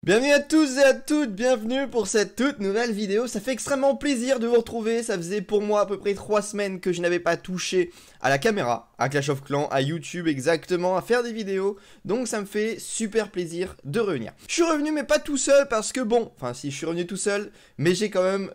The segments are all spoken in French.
Bienvenue à tous et à toutes, bienvenue pour cette toute nouvelle vidéo. Ça fait extrêmement plaisir de vous retrouver. Ça faisait pour moi à peu près 3 semaines que je n'avais pas touché à la caméra, à Clash of Clans, à YouTube exactement, à faire des vidéos. Donc ça me fait super plaisir de revenir. Je suis revenu mais pas tout seul parce que bon, enfin si je suis revenu tout seul, mais j'ai quand même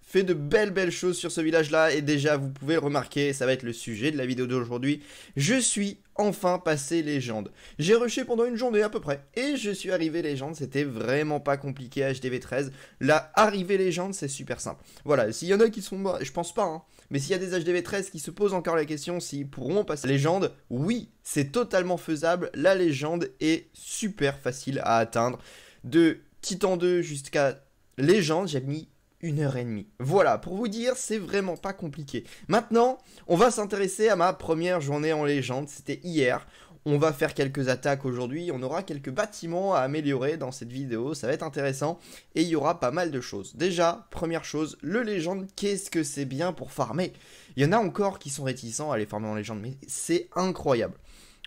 fait de belles choses sur ce village là. Et déjà vous pouvez le remarquer, ça va être le sujet de la vidéo d'aujourd'hui. Je suis enfin passé légende. J'ai rushé pendant une journée à peu près et je suis arrivé légende. C'était vraiment pas compliqué HDV 13. La arrivée légende c'est super simple. Voilà, s'il y en a qui sont morts, je pense pas hein, mais s'il y a des HDV 13 qui se posent encore la question s'ils pourront passer légende, oui, c'est totalement faisable. La légende est super facile à atteindre. De Titan 2 jusqu'à légende, j'ai mis 1h30. Voilà, pour vous dire, c'est vraiment pas compliqué. Maintenant, on va s'intéresser à ma première journée en légende, c'était hier. On va faire quelques attaques aujourd'hui, on aura quelques bâtiments à améliorer dans cette vidéo, ça va être intéressant. Et il y aura pas mal de choses. Déjà, première chose, le légende, qu'est-ce que c'est bien pour farmer? Il y en a encore qui sont réticents à aller farmer en légende, mais c'est incroyable.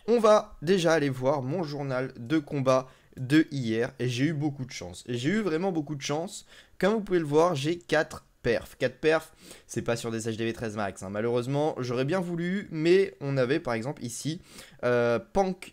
On va déjà aller voir mon journal de combat de hier et j'ai eu beaucoup de chance. Et j'ai eu vraiment beaucoup de chance. Comme vous pouvez le voir, j'ai 4 perfs. 4 perfs, c'est pas sur des HDV 13 max. Hein. Malheureusement, j'aurais bien voulu, mais on avait par exemple ici Pankja.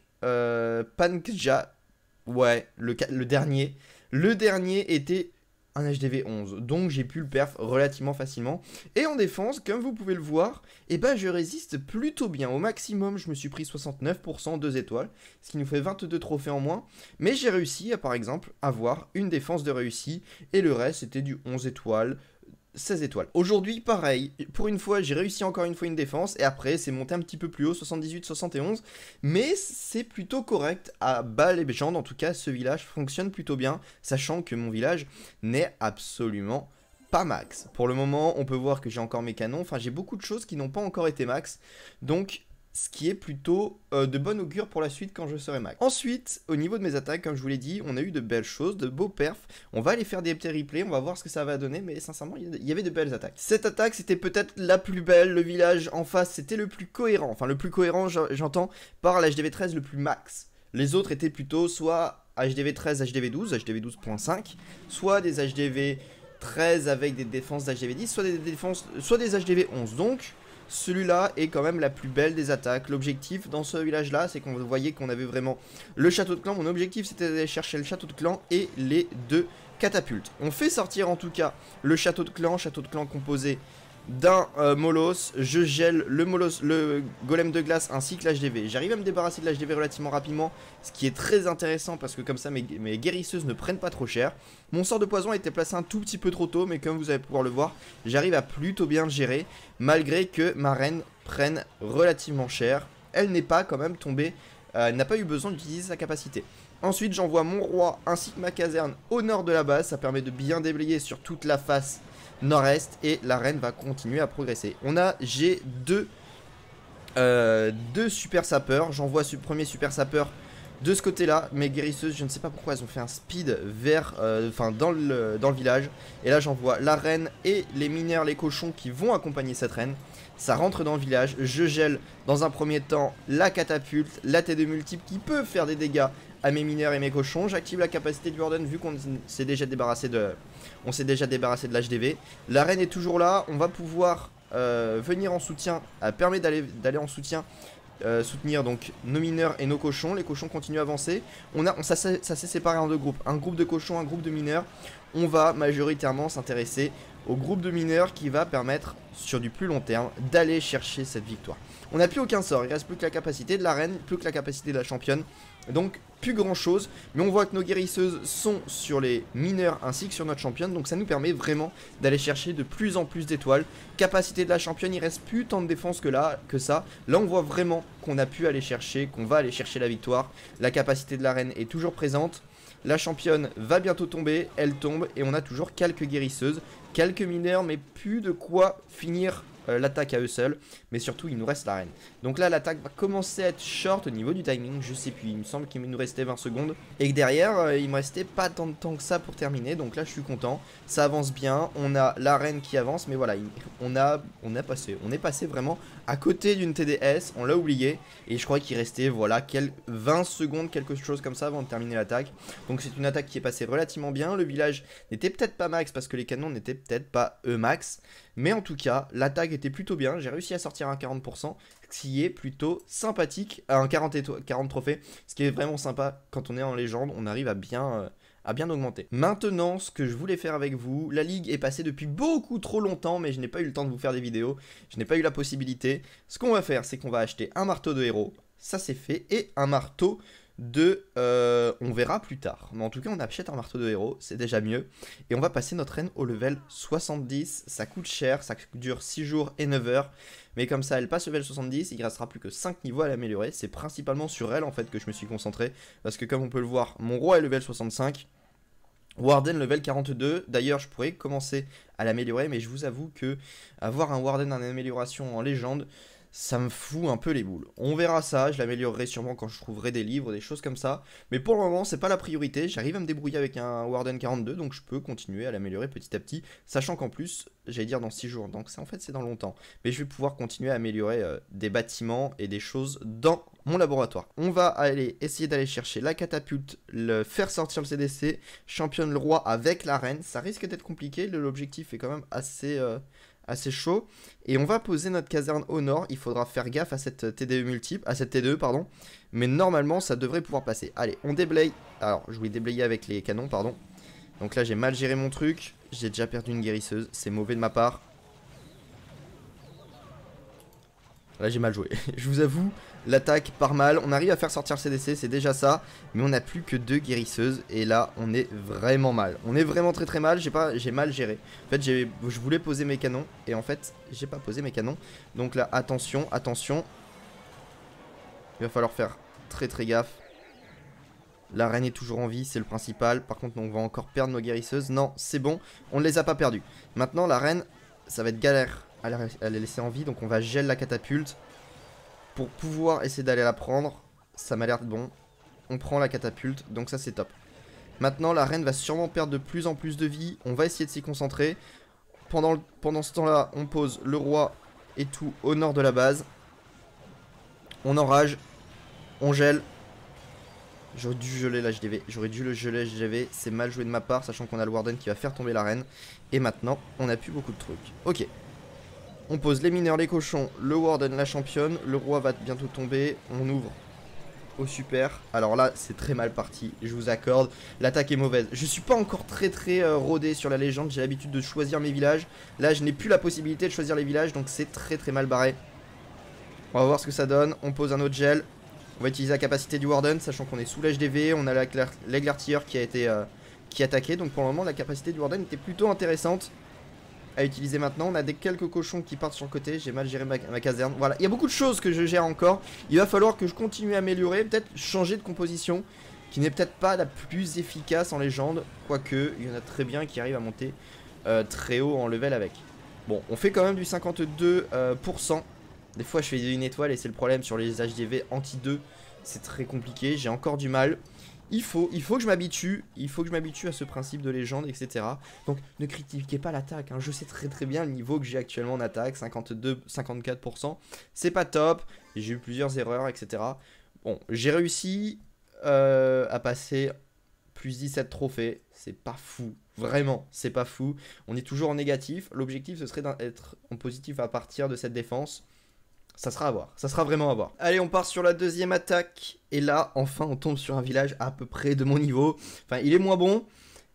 Ouais, le dernier. Le dernier était un HDV 11, donc j'ai pu le perf relativement facilement. Et en défense, comme vous pouvez le voir, eh ben je résiste plutôt bien. Au maximum, je me suis pris 69%, 2 étoiles, ce qui nous fait 22 trophées en moins. Mais j'ai réussi à, par exemple, avoir une défense de réussi, et le reste, c'était du 11 étoiles, 16 étoiles. Aujourd'hui, pareil, pour une fois, j'ai réussi encore une fois une défense, et après, c'est monté un petit peu plus haut, 78, 71, mais c'est plutôt correct à bas légende. En tout cas, ce village fonctionne plutôt bien, sachant que mon village n'est absolument pas max. Pour le moment, on peut voir que j'ai encore mes canons, enfin, j'ai beaucoup de choses qui n'ont pas encore été max, donc ce qui est plutôt de bon augure pour la suite quand je serai max. Ensuite, au niveau de mes attaques, comme je vous l'ai dit, on a eu de belles choses, de beaux perfs. On va aller faire des petits replays, on va voir ce que ça va donner, mais sincèrement, il y avait de belles attaques. Cette attaque, c'était peut-être la plus belle, le village en face, c'était le plus cohérent. Enfin, le plus cohérent, j'entends, par l'HDV 13 le plus max. Les autres étaient plutôt soit HDV 13, HDV 12, HDV 12.5, soit des HDV 13 avec des défenses d'HDV 10, soit des HDV 11. Donc celui-là est quand même la plus belle des attaques. L'objectif dans ce village-là, c'est qu'on voyait qu'on avait vraiment le château de clan. Mon objectif, c'était d'aller chercher le château de clan et les 2 catapultes. On fait sortir en tout cas le château de clan composé d'un Molos. Je gèle le Molos, le golem de glace ainsi que l'HDV. J'arrive à me débarrasser de l'HDV relativement rapidement, ce qui est très intéressant parce que comme ça mes guérisseuses ne prennent pas trop cher. Mon sort de poison a été placé un tout petit peu trop tôt, mais comme vous allez pouvoir le voir, j'arrive à plutôt bien le gérer, malgré que ma reine prenne relativement cher. Elle n'est pas quand même tombée, elle n'a pas eu besoin d'utiliser sa capacité. Ensuite j'envoie mon roi ainsi que ma caserne au nord de la base, ça permet de bien déblayer sur toute la face nord-est et la reine va continuer à progresser. J'ai deux super sapeurs. J'envoie ce premier super sapeur de ce côté là. Mes guérisseuses, je ne sais pas pourquoi elles ont fait un speed vers dans le village. Et là j'envoie la reine et les mineurs, les cochons qui vont accompagner cette reine. Ça rentre dans le village. Je gèle dans un premier temps la catapulte, la T2 multiple qui peut faire des dégâts à mes mineurs et mes cochons. J'active la capacité du Warden vu qu'on s'est déjà débarrassé de l'HDV. La reine est toujours là. On va pouvoir venir en soutien. Elle permet d'aller en soutien. Soutenir donc nos mineurs et nos cochons. Les cochons continuent à avancer. Ça s'est séparé en 2 groupes. Un groupe de cochons, un groupe de mineurs. On va majoritairement s'intéresser au groupe de mineurs qui va permettre sur du plus long terme d'aller chercher cette victoire. On n'a plus aucun sort, il reste plus que la capacité de la reine, plus que la capacité de la championne. Donc plus grand chose, mais on voit que nos guérisseuses sont sur les mineurs ainsi que sur notre championne. Donc ça nous permet vraiment d'aller chercher de plus en plus d'étoiles. Capacité de la championne, il reste plus tant de défense que ça. Là on voit vraiment qu'on a pu aller chercher, qu'on va aller chercher la victoire. La capacité de la reine est toujours présente. La championne va bientôt tomber, elle tombe et on a toujours quelques guérisseuses, quelques mineurs, mais plus de quoi finir l'attaque à eux seuls. Mais surtout il nous reste la reine. Donc là l'attaque va commencer à être short au niveau du timing, je sais plus, il me semble qu'il nous restait 20 secondes. Et que derrière il me restait pas tant de temps que ça pour terminer, donc là je suis content, ça avance bien, on a la reine qui avance, mais voilà, on est passé vraiment à côté d'une TDS, on l'a oublié. Et je crois qu'il restait, voilà, 20 secondes, quelque chose comme ça avant de terminer l'attaque. Donc c'est une attaque qui est passée relativement bien. Le village n'était peut-être pas max parce que les canons n'étaient peut-être pas eux max. Mais en tout cas, l'attaque était plutôt bien. J'ai réussi à sortir un 40%, ce qui est plutôt sympathique. Un 40 trophées, ce qui est vraiment sympa quand on est en légende. On arrive à bien augmenter. Maintenant, ce que je voulais faire avec vous, la ligue est passée depuis beaucoup trop longtemps, mais je n'ai pas eu le temps de vous faire des vidéos, je n'ai pas eu la possibilité. Ce qu'on va faire, c'est qu'on va acheter un marteau de héros, ça c'est fait, et un marteau de... on verra plus tard. Mais en tout cas, on achète un marteau de héros, c'est déjà mieux. Et on va passer notre reine au level 70, ça coûte cher, ça dure 6 jours et 9 heures. Mais comme ça, elle passe level 70, il ne restera plus que 5 niveaux à l'améliorer. C'est principalement sur elle, en fait, que je me suis concentré. Parce que comme on peut le voir, mon roi est level 65. Warden level 42, d'ailleurs je pourrais commencer à l'améliorer, mais je vous avoue que avoir un Warden en amélioration en légende, ça me fout un peu les boules. On verra ça, je l'améliorerai sûrement quand je trouverai des livres, des choses comme ça. Mais pour le moment, c'est pas la priorité, j'arrive à me débrouiller avec un Warden 42, donc je peux continuer à l'améliorer petit à petit. Sachant qu'en plus, j'allais dire dans 6 jours, donc ça en fait c'est dans longtemps. Mais je vais pouvoir continuer à améliorer des bâtiments et des choses dans mon laboratoire. On va aller essayer d'aller chercher la catapulte, faire sortir le CDC, championne le roi avec la reine. Ça risque d'être compliqué, l'objectif est quand même assez chaud. Et on va poser notre caserne au nord. Il faudra faire gaffe à cette TDE multiple, à cette TDE pardon. Mais normalement ça devrait pouvoir passer. Allez, on déblaye. Alors je voulais déblayer avec les canons pardon. Donc là j'ai mal géré mon truc. J'ai déjà perdu une guérisseuse, c'est mauvais de ma part. Là j'ai mal joué. Je vous avoue, l'attaque part mal. On arrive à faire sortir le CDC, c'est déjà ça. Mais on n'a plus que 2 guérisseuses. Et là on est vraiment mal. On est vraiment très mal. J'ai mal géré. En fait je voulais poser mes canons. Et en fait j'ai pas posé mes canons. Donc là attention, attention. Il va falloir faire très gaffe. La reine est toujours en vie, c'est le principal. Par contre on va encore perdre nos guérisseuses. Non c'est bon, on ne les a pas perdues. Maintenant la reine, ça va être galère à les laisser en vie. Donc on va gel la catapulte pour pouvoir essayer d'aller la prendre. Ça m'a l'air bon. On prend la catapulte, donc ça c'est top. Maintenant la reine va sûrement perdre de plus en plus de vie. On va essayer de s'y concentrer. Pendant ce temps là, on pose le roi et tout au nord de la base. On enrage. On gèle. J'aurais dû geler la HDV, j'aurais dû le geler HDV, c'est mal joué de ma part, sachant qu'on a le Warden qui va faire tomber la reine. Et maintenant, on n'a plus beaucoup de trucs. Ok. On pose les mineurs, les cochons, le Warden, la championne, le roi va bientôt tomber, on ouvre au super. Alors là, c'est très mal parti, je vous accorde, l'attaque est mauvaise. Je suis pas encore très rodé sur la légende, j'ai l'habitude de choisir mes villages. Là, je n'ai plus la possibilité de choisir les villages, donc c'est très mal barré. On va voir ce que ça donne, on pose un autre gel. On va utiliser la capacité du Warden, sachant qu'on est sous l'HDV, on a l'aigle artilleur qui a été attaqué. Donc pour le moment, la capacité du Warden était plutôt intéressante à utiliser maintenant. On a quelques cochons qui partent sur le côté, j'ai mal géré ma caserne. Voilà, il y a beaucoup de choses que je gère encore. Il va falloir que je continue à améliorer, peut-être changer de composition, qui n'est peut-être pas la plus efficace en légende. Quoique, il y en a très bien qui arrivent à monter très haut en level avec. Bon, on fait quand même du 52%. Des fois je fais une étoile et c'est le problème sur les HDV anti-2. C'est très compliqué, j'ai encore du mal. Il faut que je m'habitue. Il faut que je m'habitue à ce principe de légende, etc. Donc ne critiquez pas l'attaque, hein. Je sais très bien le niveau que j'ai actuellement en attaque. 54%. C'est pas top. J'ai eu plusieurs erreurs, etc. Bon, j'ai réussi à passer plus 17 trophées. C'est pas fou. Vraiment, c'est pas fou. On est toujours en négatif. L'objectif ce serait d'être en positif à partir de cette défense. Ça sera à voir, ça sera vraiment à voir. Allez, on part sur la deuxième attaque. Et là, enfin, on tombe sur un village à peu près de mon niveau. Enfin, il est moins bon.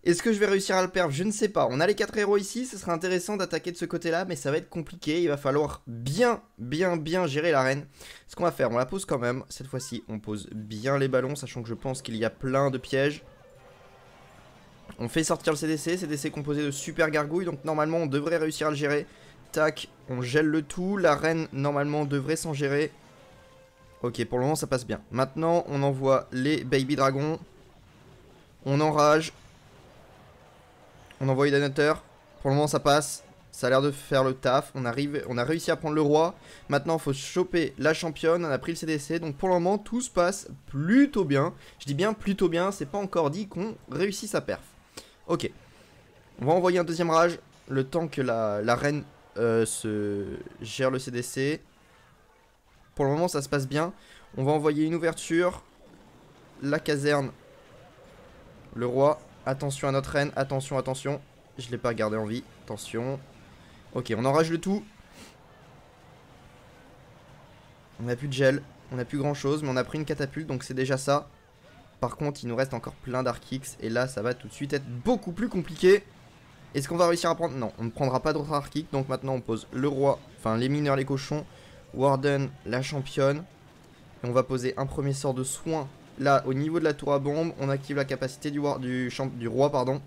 Est-ce que je vais réussir à le perdre? Je ne sais pas. On a les 4 héros ici, ce serait intéressant d'attaquer de ce côté-là, mais ça va être compliqué. Il va falloir bien gérer l'arène. Ce qu'on va faire, on la pose quand même. Cette fois-ci, on pose bien les ballons, sachant que je pense qu'il y a plein de pièges. On fait sortir le CDC composé de super gargouilles, donc normalement, on devrait réussir à le gérer. Tac, on gèle le tout. La reine, normalement, devrait s'en gérer. Ok, pour le moment, ça passe bien. Maintenant, on envoie les baby dragons. On enrage. On envoie les donateurs. Pour le moment, ça passe. Ça a l'air de faire le taf. On a réussi à prendre le roi. Maintenant, il faut choper la championne. On a pris le CDC. Donc, pour le moment, tout se passe plutôt bien. Je dis bien plutôt bien. C'est pas encore dit qu'on réussisse à perf. Ok. On va envoyer un deuxième rage. Le temps que la reine... se gère le CDC. Pour le moment, ça se passe bien. On va envoyer une ouverture. La caserne. Le roi. Attention à notre reine. Attention, attention. Je l'ai pas gardé en vie. Attention. Ok, on enrage le tout. On n'a plus de gel. On n'a plus grand chose. Mais on a pris une catapulte. Donc c'est déjà ça. Par contre, il nous reste encore plein d'Arc-X. Et là, ça va tout de suite être beaucoup plus compliqué. Est-ce qu'on va réussir à prendre... Non, on ne prendra pas d'autres Arc-X. Donc maintenant, on pose le roi. Enfin, les mineurs, les cochons. Warden, la championne. Et on va poser un premier sort de soin. Là, au niveau de la tour à bombe, on active la capacité du roi, pardon.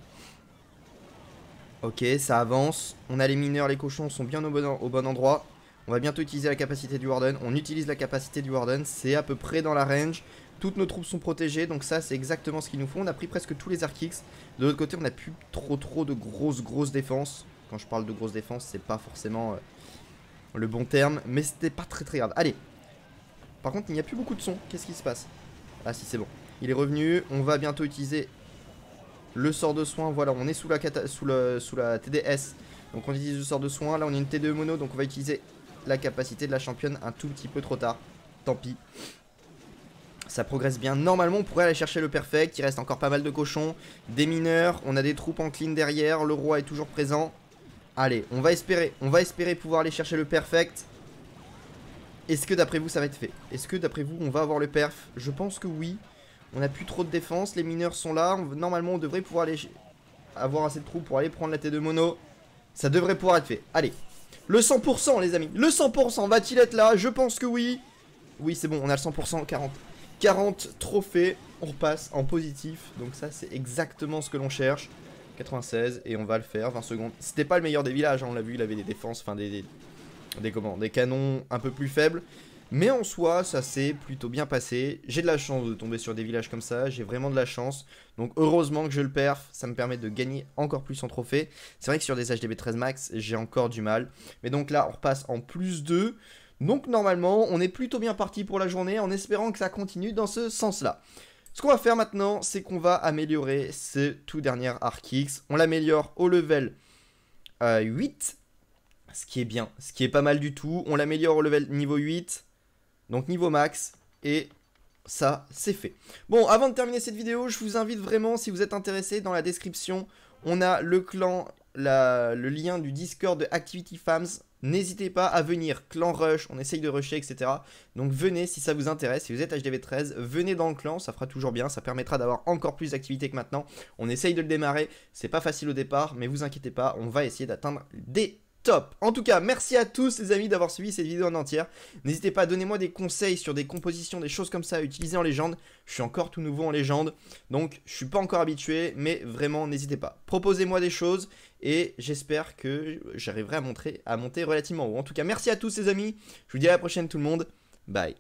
Ok, ça avance. On a les mineurs, les cochons sont bien au bon endroit. On va bientôt utiliser la capacité du Warden. On utilise la capacité du Warden. C'est à peu près dans la range. Toutes nos troupes sont protégées. Donc ça, c'est exactement ce qu'il nous faut. On a pris presque tous les Arc-X. De l'autre côté, on n'a plus trop de grosses défenses. Quand je parle de grosses défenses, c'est pas forcément le bon terme. Mais c'était pas très grave. Allez. Par contre, il n'y a plus beaucoup de son. Qu'est-ce qui se passe? Ah si, c'est bon. Il est revenu. On va bientôt utiliser le sort de soin. Voilà, on est sous la TDS. Donc on utilise le sort de soin. Là, on a une T2 mono. Donc on va utiliser la capacité de la championne un tout petit peu trop tard. Tant pis. Ça progresse bien. Normalement, on pourrait aller chercher le perfect. Il reste encore pas mal de cochons. Des mineurs. On a des troupes en clean derrière. Le roi est toujours présent. Allez, on va espérer. On va espérer pouvoir aller chercher le perfect. Est-ce que d'après vous ça va être fait? Est-ce que d'après vous on va avoir le perf? Je pense que oui. On n'a plus trop de défense. Les mineurs sont là. Normalement on devrait pouvoir aller avoir assez de troupes pour aller prendre la T2 mono. Ça devrait pouvoir être fait. Allez. Le 100% les amis. Le 100% va-t-il être là? Je pense que oui. Oui c'est bon, on a le 100%. 40 trophées. On repasse en positif. Donc ça c'est exactement ce que l'on cherche. 96 et on va le faire. 20 secondes. C'était pas le meilleur des villages, hein, on l'a vu, il avait des défenses, enfin des canons un peu plus faibles. Mais en soi, ça s'est plutôt bien passé. J'ai de la chance de tomber sur des villages comme ça. J'ai vraiment de la chance. Donc heureusement que je le perf. Ça me permet de gagner encore plus en trophée. C'est vrai que sur des HDB 13 max, j'ai encore du mal. Mais donc là, on repasse en plus 2. Donc normalement, on est plutôt bien parti pour la journée. En espérant que ça continue dans ce sens-là. Ce qu'on va faire maintenant, c'est qu'on va améliorer ce tout dernier Arc-X. On l'améliore au level 8. Ce qui est bien, ce qui est pas mal du tout. On l'améliore au level niveau 8. Donc niveau max. Et ça, c'est fait. Bon, avant de terminer cette vidéo, je vous invite vraiment, si vous êtes intéressé, dans la description, on a le clan, le lien du Discord de Activity Farms. N'hésitez pas à venir, clan rush, on essaye de rusher, etc. Donc venez si ça vous intéresse, si vous êtes HDV13, venez dans le clan, ça fera toujours bien, ça permettra d'avoir encore plus d'activités que maintenant. On essaye de le démarrer, c'est pas facile au départ, mais vous inquiétez pas, on va essayer d'atteindre des top. En tout cas, merci à tous les amis d'avoir suivi cette vidéo en entière. N'hésitez pas à donner moi des conseils sur des compositions, des choses comme ça à utiliser en légende. Je suis encore tout nouveau en légende, donc je suis pas encore habitué, mais vraiment n'hésitez pas. Proposez-moi des choses et j'espère que j'arriverai à monter relativement haut. En tout cas, merci à tous les amis. Je vous dis à la prochaine tout le monde. Bye.